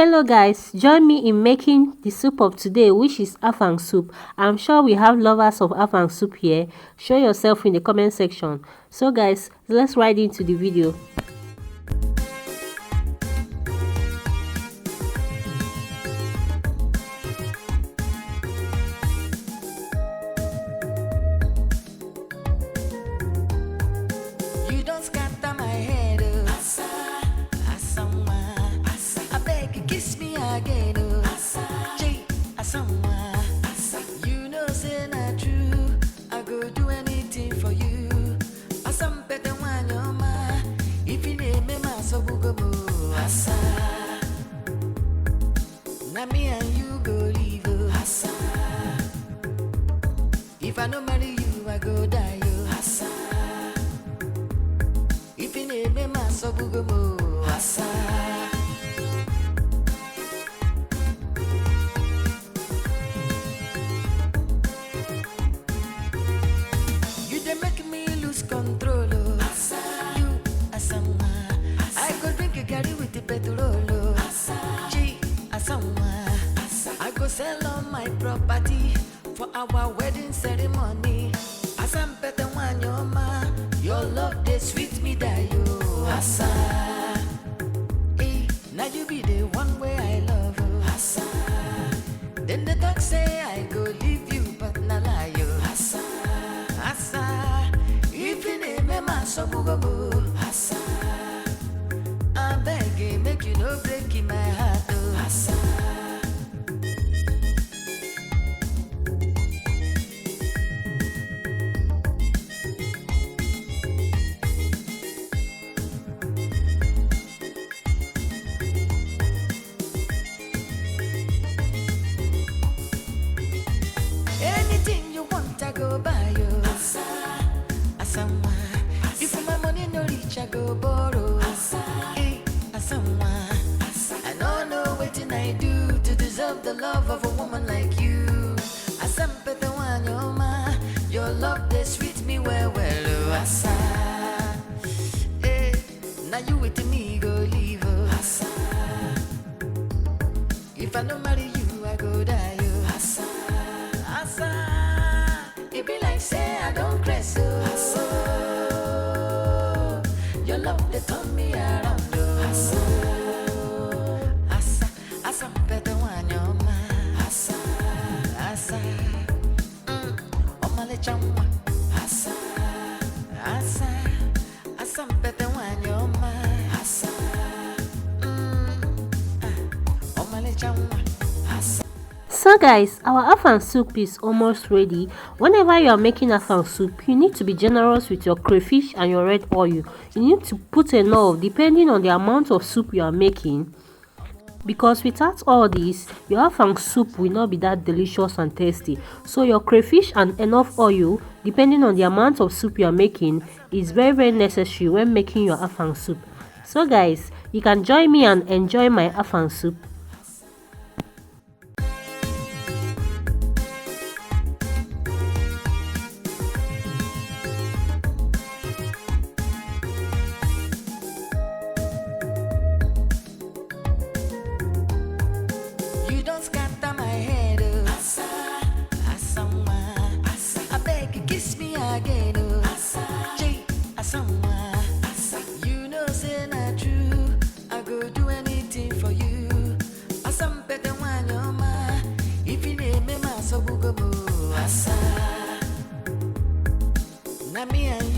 Hello guys, join me in making the soup of today, which is Afang soup. I'm sure we have lovers of Afang soup here. Show yourself in the comment section. So guys, let's right into the video. You don't scatter my head, oh. Asa, asama, asa. I beg you, kiss me again, oh. Asa, J, asama, asa. You know say not true. I go do anything for you. Asam pete wanyoma. If you name me maso bugobo, asa. Na me and you go leave, oh. Asa. If I no marry you, I go die, oh. Asa. If you name me maso bugobo, asa. You dey make me lose control, oh. Asa. You asama. I go drink a garri with the petrol, oh. Asa. G asama. I go sell all my property for our wedding ceremony. Asam pete wanyoma. Your love they sweet me die, oh. Asa. Hey, now you be the one way I love, oh. Asa. Then the talk say I go leave you, but not lie, oh. Asa. Asa. If you name me my sobugobo, asa. I beg you, make you no break in my heart, oh. Asa. Anything you want, I go buy you. Asa, asama. If my money no reach, I go borrow. Asa, hey, asama. I don't know what I do to deserve the love of a woman like you. Asam pete wanyoma. Your love they sweet me well, oh. Asa, hey, now you with me go leave, oh. Asa, if I don't marry you, I go die, oh. Asa. Asa, it be like say I don't crazy, oh. Asa, your love they turn me around, oh. Asa, asa, asa pete wanyoma. Asa, asa, omale chamwa. Asa, asa, asa pete wanyoma. Asa, omale chamwa. Asa. So guys, our Afang soup is almost ready. Whenever you are making Afang soup, you need to be generous with your crayfish and your red oil. You need to put enough depending on the amount of soup you are making, because without all this, your Afang soup will not be that delicious and tasty. So your crayfish and enough oil depending on the amount of soup you are making is very necessary when making your Afang soup. So guys, you can join me and enjoy my Afang soup. You don't scatter my head, oh. Asa, asama, asa. I beg you, kiss me again, oh. Asa, J, asama, asa. You know say not true. I go do anything for you. Asam pete wanyoma. If you name me maso bugobo, asa. Na me and